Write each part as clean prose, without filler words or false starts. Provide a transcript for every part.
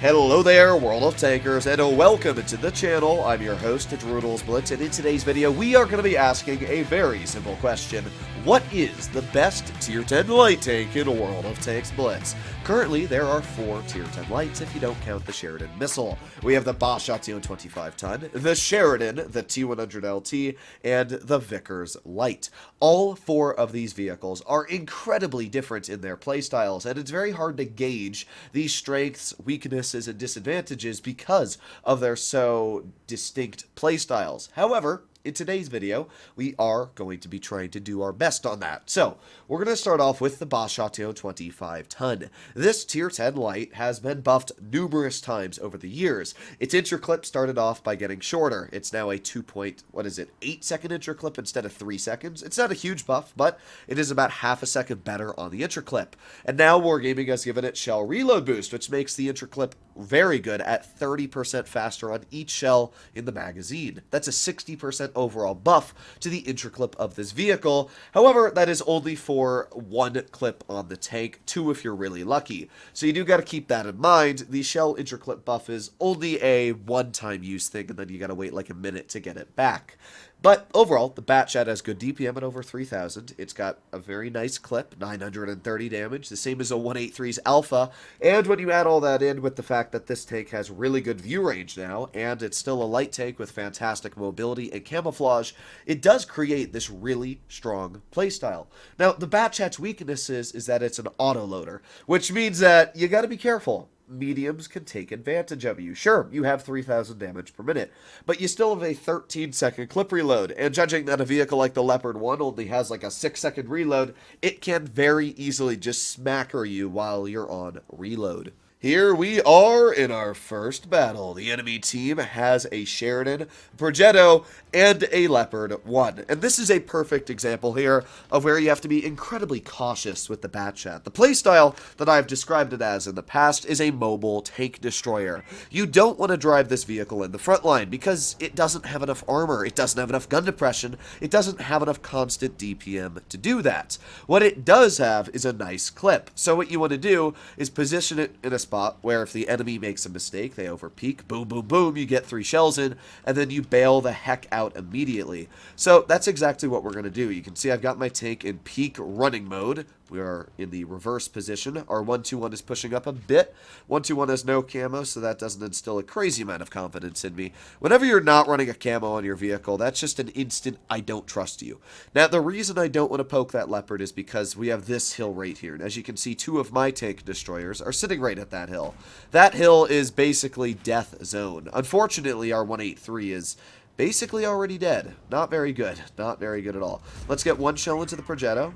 Hello there, World of Tankers, and welcome to the channel. I'm your host, Vickers Blitz, and in today's video, we are going to be asking a very simple question. What is the best Tier 10 light tank in World of Tanks Blitz? Currently, there are 4 Tier 10 lights if you don't count the Sheridan missile. We have the Châtillon 25-ton, the Sheridan, the T100LT, and the Vickers Light. All 4 of these vehicles are incredibly different in their playstyles, and it's very hard to gauge these strengths, weaknesses, and disadvantages because of their so distinct playstyles. However, in today's video, we are going to be trying to do our best on that. So, we're going to start off with the Châtillon 25-ton. This Tier 10 light has been buffed numerous times over the years. Its interclip started off by getting shorter. It's now a 8-second interclip instead of 3 seconds. It's not a huge buff, but it is about half a second better on the interclip. And now Wargaming has given it shell reload boost, which makes the interclip very good at 30% faster on each shell in the magazine. That's a 60% overall buff to the interclip of this vehicle. However, that is only for 1 clip on the tank, 2 if you're really lucky. So you do got to keep that in mind. The shell interclip buff is only a one-time use thing, and then you got to wait like a minute to get it back. But overall, the Batchat has good DPM at over 3,000. It's got a very nice clip, 930 damage, the same as a 183's Alpha. And when you add all that in with the fact that this tank has really good view range now, and it's still a light tank with fantastic mobility and camouflage, it does create this really strong playstyle. Now, the Batchat's weaknesses is that it's an autoloader, which means that you got to be careful. Mediums can take advantage of you. Sure, you have 3,000 damage per minute, but you still have a 13-second clip reload, and judging that a vehicle like the Leopard 1 only has like a 6-second reload, it can very easily just smacker you while you're on reload. Here we are in our first battle. The enemy team has a Sheridan, Progetto, and a Leopard 1. And this is a perfect example here of where you have to be incredibly cautious with the Batchat. The playstyle that I've described it as in the past is a mobile tank destroyer. You don't want to drive this vehicle in the front line because it doesn't have enough armor, it doesn't have enough gun depression, it doesn't have enough constant DPM to do that. What it does have is a nice clip. So what you want to do is position it in a spot where if the enemy makes a mistake, they overpeak, boom, boom, boom, you get 3 shells in, and then you bail the heck out immediately. So that's exactly what we're going to do. You can see I've got my tank in peak running mode. We are in the reverse position. Our 121 is pushing up a bit. 121 has no camo, so that doesn't instill a crazy amount of confidence in me. Whenever you're not running a camo on your vehicle, that's just an instant I don't trust you. Now, the reason I don't want to poke that Leopard is because we have this hill right here. And as you can see, 2 of my tank destroyers are sitting right at that hill. That hill is basically death zone. Unfortunately, our 183 is basically already dead. Not very good. Not very good at all. Let's get 1 shell into the Progetto.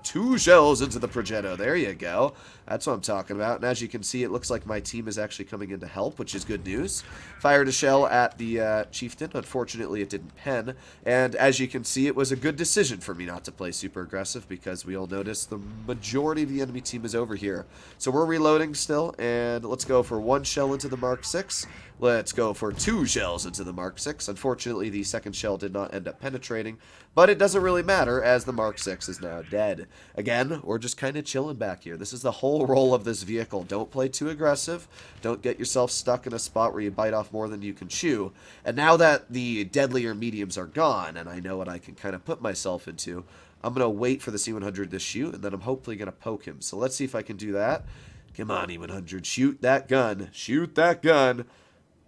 2 shells into the Progetto. There you go. That's what I'm talking about. And as you can see, it looks like my team is actually coming in to help, which is good news. Fired a shell at the Chieftain. Unfortunately, it didn't pen. And as you can see, it was a good decision for me not to play super aggressive because we all noticed the majority of the enemy team is over here. So we're reloading still, and let's go for 1 shell into the Mark 6. Let's go for 2 shells into the Mark 6. Unfortunately, the second shell did not end up penetrating, but it doesn't really matter as the Mark 6 is now dead. Again, we're just kind of chilling back here. This is the whole role of this vehicle. Don't play too aggressive. Don't get yourself stuck in a spot where you bite off more than you can chew. And now that the deadlier mediums are gone, and I know what I can kind of put myself into, I'm going to wait for the C100 to shoot, and then I'm hopefully going to poke him. So let's see if I can do that. Come on, E100. Shoot that gun. Shoot that gun.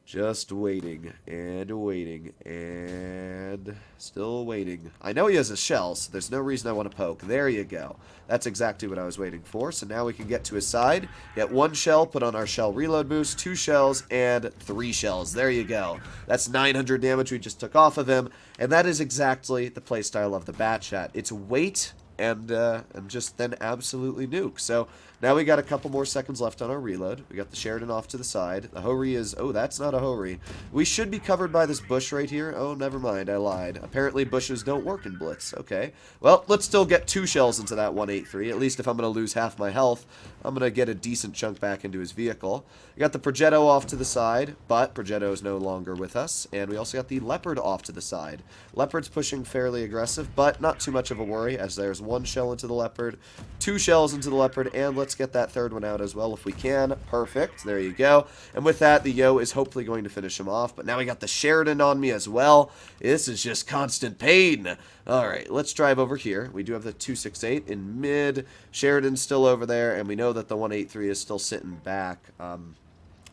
Just waiting, and waiting, and still waiting. I know he has a shell, so there's no reason I want to poke. There you go. That's exactly what I was waiting for. So now we can get to his side, get 1 shell, put on our shell reload boost, 2 shells, and 3 shells. There you go. That's 900 damage we just took off of him, and that is exactly the playstyle of the Batchat. It's wait and just then absolutely nuke. So now we got a couple more seconds left on our reload. We got the Sheridan off to the side. The Hori is... oh, that's not a Hori. We should be covered by this bush right here. Oh, never mind. I lied. Apparently bushes don't work in Blitz. Okay. Well, let's still get 2 shells into that 183. At least if I'm going to lose half my health, I'm going to get a decent chunk back into his vehicle. We got the Progetto off to the side, but Progetto is no longer with us. And we also got the Leopard off to the side. Leopard's pushing fairly aggressive, but not too much of a worry, as there's 1 shell into the Leopard, 2 shells into the Leopard, and let's get that 3rd one out as well if we can. Perfect. There you go. And with that, the Yo is hopefully going to finish him off. But now we got the Sheridan on me as well. This is just constant pain. Alright, let's drive over here. We do have the 268 in mid. Sheridan's still over there, and we know that the 183 is still sitting back.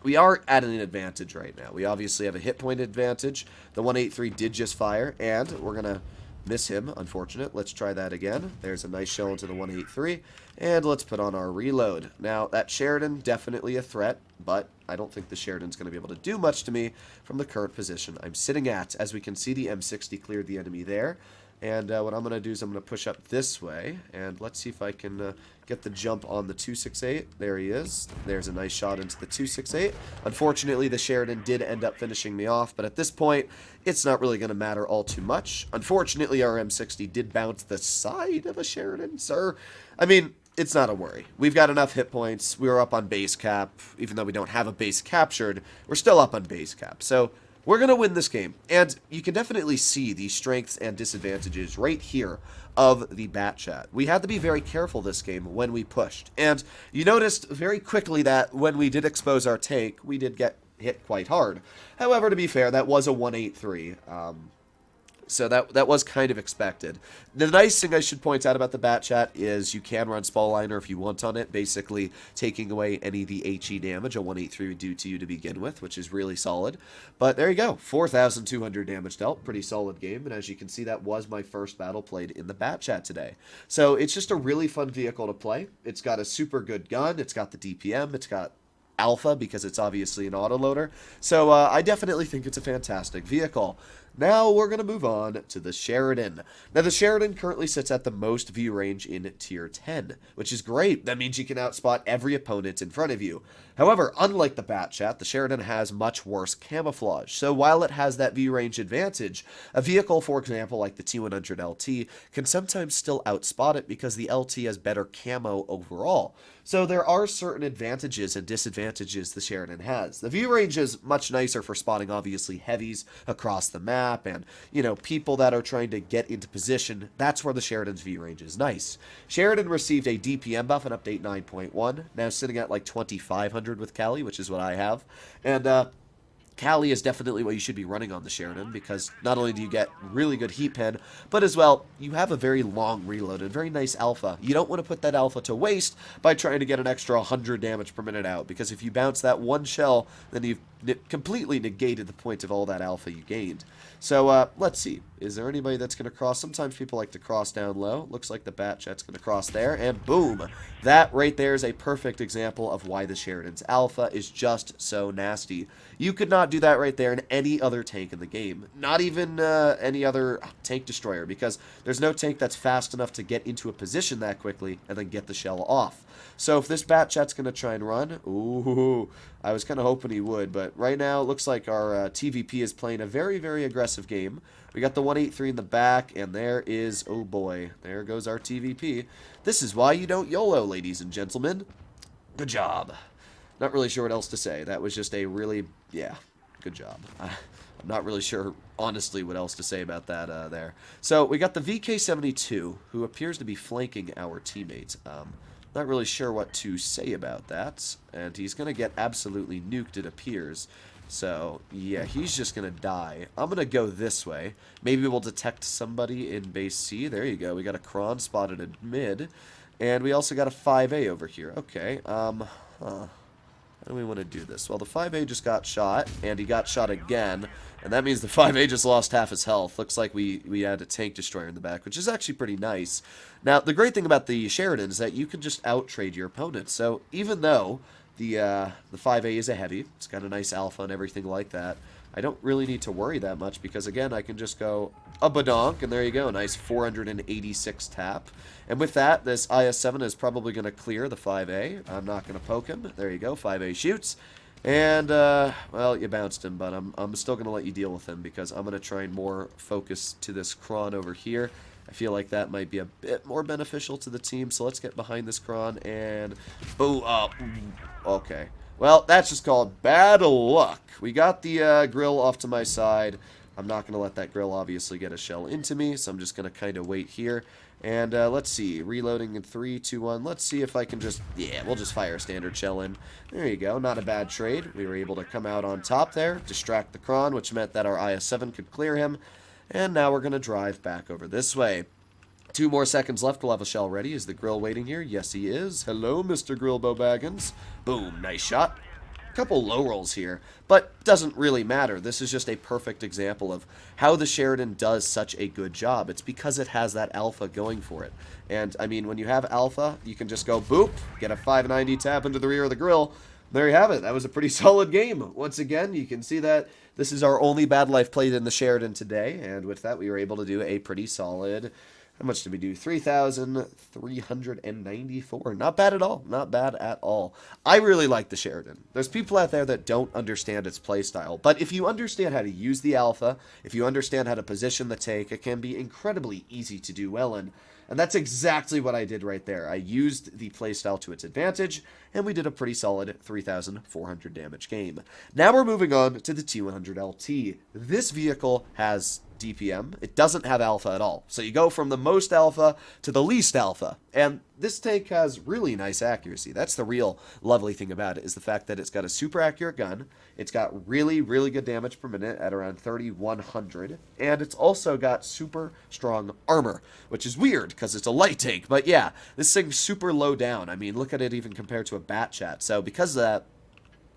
We are at an advantage right now. We obviously have a hit point advantage. The 183 did just fire, and we're going to miss him, unfortunate. Let's try that again. There's a nice shell into the 183, and let's put on our reload. Now, that Sheridan, definitely a threat, but I don't think the Sheridan's going to be able to do much to me from the current position I'm sitting at. As we can see, the M60 cleared the enemy there. And what I'm going to do is I'm going to push up this way, and let's see if I can get the jump on the 268. There he is. There's a nice shot into the 268. Unfortunately, the Sheridan did end up finishing me off, but at this point, it's not really going to matter all too much. Unfortunately, our M60 did bounce the side of a Sheridan, sir. I mean, it's not a worry. We've got enough hit points. We were up on base cap. Even though we don't have a base captured, we're still up on base cap. So we're going to win this game, and you can definitely see the strengths and disadvantages right here of the Bat Chat. We had to be very careful this game when we pushed, and you noticed very quickly that when we did expose our tank, we did get hit quite hard. However, to be fair, that was a 183, so that was kind of expected. The nice thing I should point out about the Bat Chat is you can run Spaliner if you want on it, basically taking away any of the HE damage a 183 would do to you to begin with, which is really solid. But there you go, 4,200 damage dealt, pretty solid game, and as you can see, that was my first battle played in the Bat Chat today. So it's just a really fun vehicle to play. It's got a super good gun, it's got the DPM, it's got Alpha because it's obviously an autoloader. So I definitely think it's a fantastic vehicle. Now we're going to move on to the Sheridan. Now the Sheridan currently sits at the most view range in tier 10, which is great. That means you can outspot every opponent in front of you. However, unlike the Bat Chat, the Sheridan has much worse camouflage. So while it has that view range advantage, a vehicle, for example, like the T100 LT, can sometimes still outspot it because the LT has better camo overall. So there are certain advantages and disadvantages the Sheridan has. The view range is much nicer for spotting, obviously, heavies across the map and, you know, people that are trying to get into position. That's where the Sheridan's view range is nice. Sheridan received a DPM buff in update 9.1, now sitting at like 2,500 with Cali, which is what I have. And, Cali is definitely what you should be running on the Sheridan, because not only do you get really good heat pen, but as well, you have a very long reload and very nice alpha. You don't want to put that alpha to waste by trying to get an extra 100 damage per minute out, because if you bounce that one shell, then you've completely negated the point of all that alpha you gained. So, let's see. Is there anybody that's going to cross? Sometimes people like to cross down low. Looks like the Bat Chat's going to cross there, and boom! That right there is a perfect example of why the Sheridan's alpha is just so nasty. You could not do that right there in any other tank in the game. Not even any other tank destroyer, because there's no tank that's fast enough to get into a position that quickly and then get the shell off. So if this Bat Chat's going to try and run, ooh, I was kind of hoping he would, but right now it looks like our TVP is playing a very, very aggressive game. We got the 183 in the back, and there is, oh boy, there goes our TVP. This is why you don't YOLO, ladies and gentlemen. Good job. Not really sure what else to say. That was just a really, yeah, good job. I'm not really sure, honestly, what else to say about that there. So we got the VK72, who appears to be flanking our teammates. Not really sure what to say about that, and he's going to get absolutely nuked, it appears. So, yeah, he's just going to die. I'm going to go this way. Maybe we'll detect somebody in base C. There you go. We got a Kron spotted in mid, and we also got a 5A over here. Okay, How do we want to do this? Well, the 5A just got shot, and he got shot again, and that means the 5A just lost half his health. Looks like we had a tank destroyer in the back, which is actually pretty nice. Now, the great thing about the Sheridan is that you can just out-trade your opponent. So, even though the 5A is a heavy, it's got a nice alpha and everything like that, I don't really need to worry that much because, again, I can just go a badonk, and there you go, nice 486 tap. And with that, this IS-7 is probably going to clear the 5A. I'm not going to poke him. There you go, 5A shoots. And, well, you bounced him, but I'm still going to let you deal with him because I'm going to try and more focus to this Kron over here. I feel like that might be a bit more beneficial to the team. So let's get behind this Kron and... Oh, okay. Well, that's just called bad luck. We got the grill off to my side. I'm not going to let that grill obviously get a shell into me, so I'm just going to kind of wait here. And let's see, reloading in 3, 2, 1. Let's see if I can just, yeah, we'll just fire a standard shell in. There you go, not a bad trade. We were able to come out on top there, distract the Kron, which meant that our IS-7 could clear him. And now we're going to drive back over this way. 2 more seconds left. We'll have a shell ready. Is the grill waiting here? Yes, he is. Hello, Mr. Grillbo Baggins. Boom, nice shot. Couple low rolls here, but doesn't really matter. This is just a perfect example of how the Sheridan does such a good job. It's because it has that alpha going for it. And, I mean, when you have alpha, you can just go boop, get a 590 tap into the rear of the grill. There you have it. That was a pretty solid game. Once again, you can see that this is our only bad life played in the Sheridan today, and with that, we were able to do a pretty solid... How much did we do? 3,394. Not bad at all. Not bad at all. I really like the Sheridan. There's people out there that don't understand its playstyle. But if you understand how to use the alpha, if you understand how to position the tank, it can be incredibly easy to do well in. And that's exactly what I did right there. I used the playstyle to its advantage, and we did a pretty solid 3,400 damage game. Now we're moving on to the T100LT. This vehicle has DPM. It doesn't have alpha at all. So you go from the most alpha to the least alpha. And this tank has really nice accuracy. That's the real lovely thing about it, is the fact that it's got a super accurate gun. It's got really, really good damage per minute at around 3,100. And it's also got super strong armor, which is weird because it's a light tank. But yeah, this thing's super low down. I mean, look at it even compared to a Bat Chat. So because of that,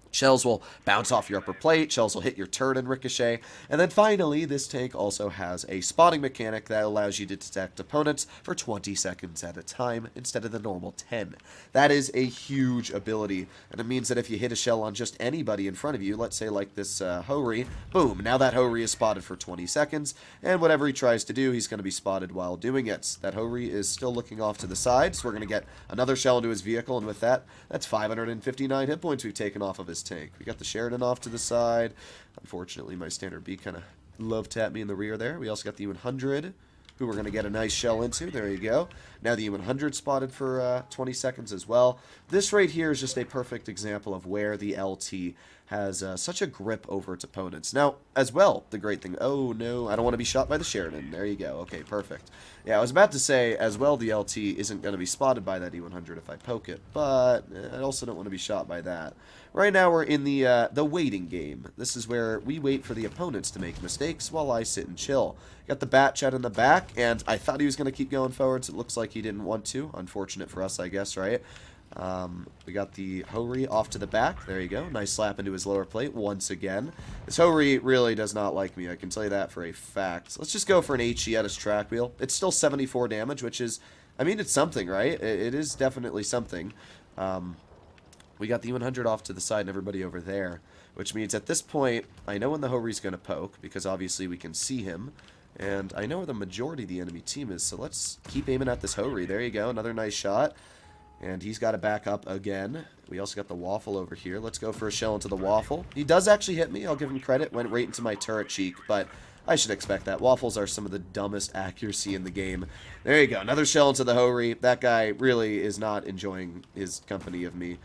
shells will bounce off your upper plate, shells will hit your turret and ricochet, and then finally, this tank also has a spotting mechanic that allows you to detect opponents for 20 seconds at a time instead of the normal 10. That is a huge ability, and it means that if you hit a shell on just anybody in front of you, let's say like this Hori, boom, now that Hori is spotted for 20 seconds, and whatever he tries to do, he's going to be spotted while doing it. That Hori is still looking off to the side, so we're going to get another shell into his vehicle, and with that, that's 559 hit points we've taken off of his tank. We got the Sheridan off to the side. Unfortunately, my standard B kind of love tapped me in the rear there. We also got the U100, who we're going to get a nice shell into. There you go. Now the U100 spotted for 20 seconds as well. This right here is just a perfect example of where the LT has such a grip over its opponents. Now, as well, the great thing... Oh, no, I don't want to be shot by the Sheridan. There you go. Okay, perfect. Yeah, I was about to say, as well, the LT isn't going to be spotted by that E100 if I poke it, but I also don't want to be shot by that. Right now, we're in the waiting game. This is where we wait for the opponents to make mistakes while I sit and chill. Got the Bat Chat in the back, and I thought he was going to keep going forwards. It looks like he didn't want to. Unfortunate for us, I guess, right? We got the Hori off to the back. There you go. Nice slap into his lower plate once again. This Hori really does not like me. I can tell you that for a fact. Let's just go for an HE at his track wheel. It's still 74 damage, which is, I mean, it's something, right? It is definitely something. We got the 100 off to the side and everybody over there, which means at this point, I know when the Hori's going to poke, because obviously we can see him. And I know where the majority of the enemy team is, so let's keep aiming at this Hori. There you go. Another nice shot. And he's got to back up again. We also got the Waffle over here. Let's go for a shell into the Waffle. He does actually hit me. I'll give him credit. Went right into my turret cheek, but I should expect that. Waffles are some of the dumbest accuracy in the game. There you go. Another shell into the Hori. That guy really is not enjoying his company of me.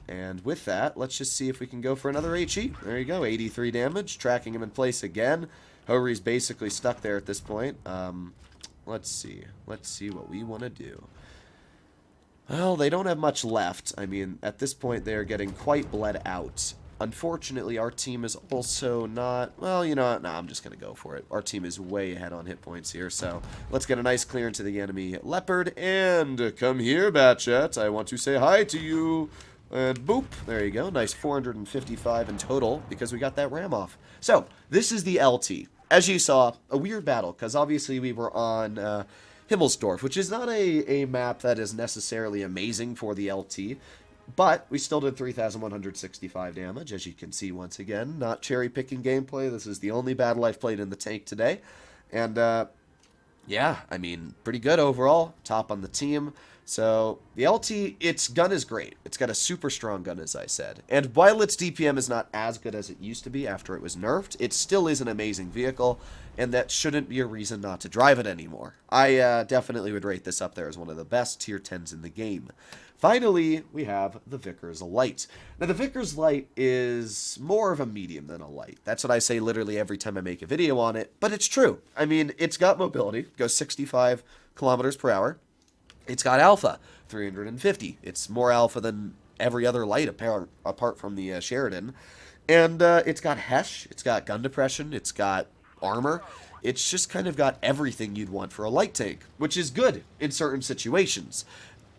And with that, let's just see if we can go for another HE. There you go. 83 damage. Tracking him in place again. Hori's basically stuck there at this point. Let's see. Let's see what we want to do. Well, they don't have much left. I mean, at this point, they're getting quite bled out. Unfortunately, our team is also not... Well, you know what? Nah, I'm just going to go for it. Our team is way ahead on hit points here, so let's get a nice clear into the enemy Leopard. And come here, Bat Chat. I want to say hi to you. And boop. There you go. Nice 455 in total because we got that ram off. So, this is the LT. As you saw, a weird battle because obviously we were on... Himmelsdorf, which is not a map that is necessarily amazing for the LT, but we still did 3,165 damage, as you can see once again. Not cherry-picking gameplay. This is the only battle I've played in the tank today. And, yeah, I mean, pretty good overall. Top on the team. So the LT, its gun is great. It's got a super strong gun, as I said. And while its DPM is not as good as it used to be after it was nerfed, it still is an amazing vehicle, and that shouldn't be a reason not to drive it anymore. I definitely would rate this up there as one of the best tier 10s in the game. Finally, we have the Vickers Light. Now, the Vickers Light is more of a medium than a light. That's what I say literally every time I make a video on it, but it's true. I mean, it's got mobility, goes 65 kilometers per hour. It's got alpha, 350. It's more alpha than every other light apart from the Sheridan. And it's got HESH, it's got gun depression, it's got armor. It's just kind of got everything you'd want for a light tank, which is good in certain situations.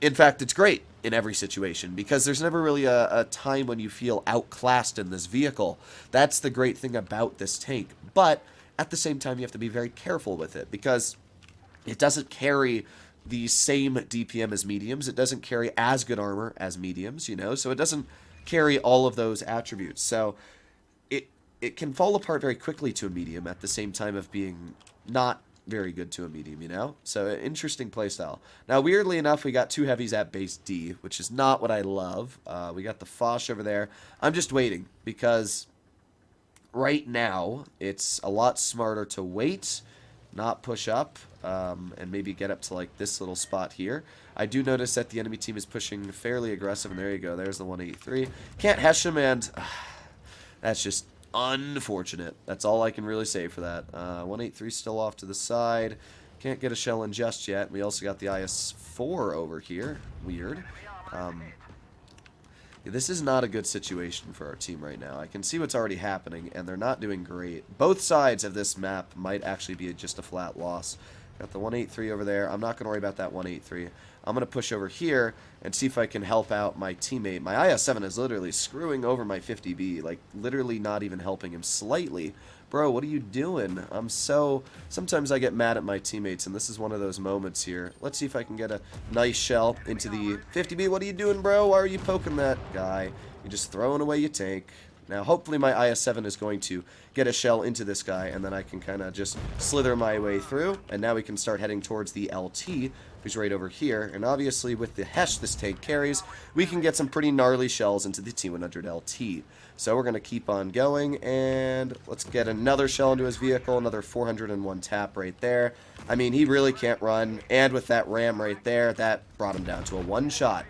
In fact, it's great in every situation because there's never really a time when you feel outclassed in this vehicle. That's the great thing about this tank. But at the same time, you have to be very careful with it because it doesn't carry the same DPM as mediums. It doesn't carry as good armor as mediums, you know, so it doesn't carry all of those attributes. So it can fall apart very quickly to a medium at the same time of being not very good to a medium, you know? So, interesting playstyle. Now, weirdly enough, we got two heavies at base D, which is not what I love. We got the Foch over there. I'm just waiting, because right now, it's a lot smarter to wait, not push up, and maybe get up to, like, this little spot here. I do notice that the enemy team is pushing fairly aggressive, and there you go. There's the 183. Can't hesh him, and that's just unfortunate. That's all I can really say for that. 183 still off to the side. Can't get a shell in just yet. We also got the IS-4 over here. Weird. This is not a good situation for our team right now. I can see what's already happening, and they're not doing great. Both sides of this map might actually be just a flat loss. Got the 183 over there. I'm not going to worry about that 183. I'm going to push over here and see if I can help out my teammate. My IS-7 is literally screwing over my 50B, like literally not even helping him slightly. Bro, what are you doing? Sometimes I get mad at my teammates, and this is one of those moments here. Let's see if I can get a nice shell into the 50B. What are you doing, bro? Why are you poking that guy? You're just throwing away your tank. Now, hopefully my IS-7 is going to get a shell into this guy, and then I can kind of just slither my way through. And now we can start heading towards the LT, who's right over here. And obviously, with the HESH this tank carries, we can get some pretty gnarly shells into the T100 LT. So we're going to keep on going, and let's get another shell into his vehicle, another 401 tap right there. I mean, he really can't run, and with that ram right there, that brought him down to a one-shot.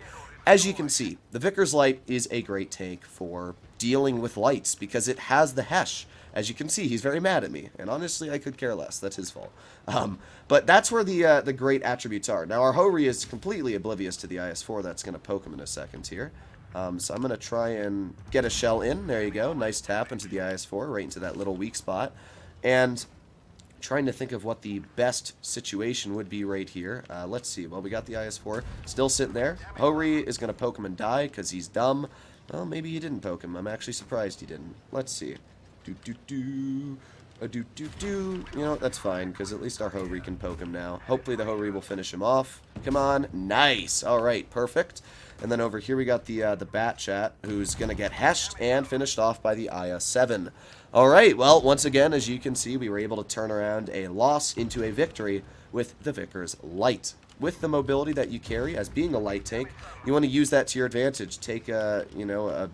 As you can see, the Vickers Light is a great tank for dealing with lights because it has the HESH. As you can see, he's very mad at me, and honestly, I could care less. That's his fault. But that's where the great attributes are. Now, our Hori is completely oblivious to the IS-4. That's going to poke him in a second here. So I'm going to try and get a shell in. There you go. Nice tap into the IS-4, right into that little weak spot. And trying to think of what the best situation would be right here. Let's see. Well, we got the IS-4 still sitting there. Hori is going to poke him and die because he's dumb. Well, maybe he didn't poke him. I'm actually surprised he didn't. Let's see. You know, that's fine, because at least our Hori can poke him now. Hopefully the Hori will finish him off. Come on. Nice. All right, perfect. And then over here we got the Bat Chat, who's going to get heshed and finished off by the IS-7. All right, well, once again, as you can see, we were able to turn around a loss into a victory with the Vickers Light. With the mobility that you carry as being a light tank, you want to use that to your advantage. Take a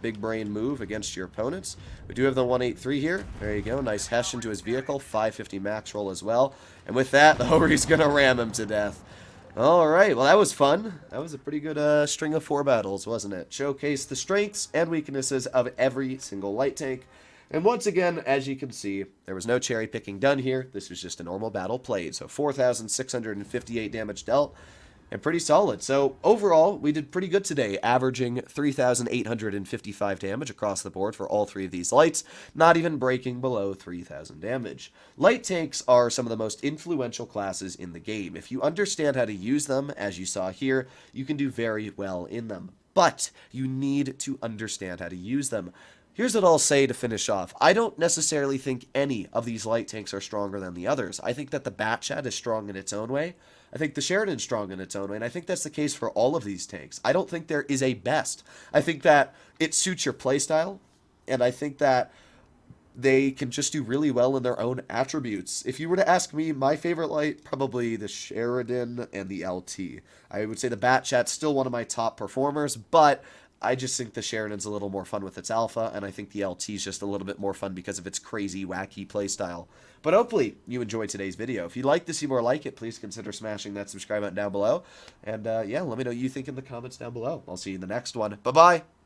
big brain move against your opponents. We do have the 183 here. There you go. Nice hesh into his vehicle. 550 max roll as well. And with that, the Hori's going to ram him to death. All right. Well, that was fun. That was a pretty good string of 4 battles, wasn't it? Showcase the strengths and weaknesses of every single light tank. And once again, as you can see, there was no cherry picking done here. This was just a normal battle played. So 4,658 damage dealt, and pretty solid. So overall, we did pretty good today, averaging 3,855 damage across the board for all 3 of these lights, not even breaking below 3,000 damage. Light tanks are some of the most influential classes in the game. If you understand how to use them, as you saw here, you can do very well in them. But you need to understand how to use them. Here's what I'll say to finish off. I don't necessarily think any of these light tanks are stronger than the others. I think that the Bat Chat is strong in its own way. I think the Sheridan's strong in its own way, and I think that's the case for all of these tanks. I don't think there is a best. I think that it suits your playstyle, and I think that they can just do really well in their own attributes. If you were to ask me, my favorite light, probably the Sheridan and the LT. I would say the Batchat's still one of my top performers, but I just think the Sheridan's a little more fun with its alpha, and I think the LT's just a little bit more fun because of its crazy, wacky playstyle. But hopefully you enjoyed today's video. If you'd like to see more like it, please consider smashing that subscribe button down below. And yeah, let me know what you think in the comments down below. I'll see you in the next one. Bye-bye!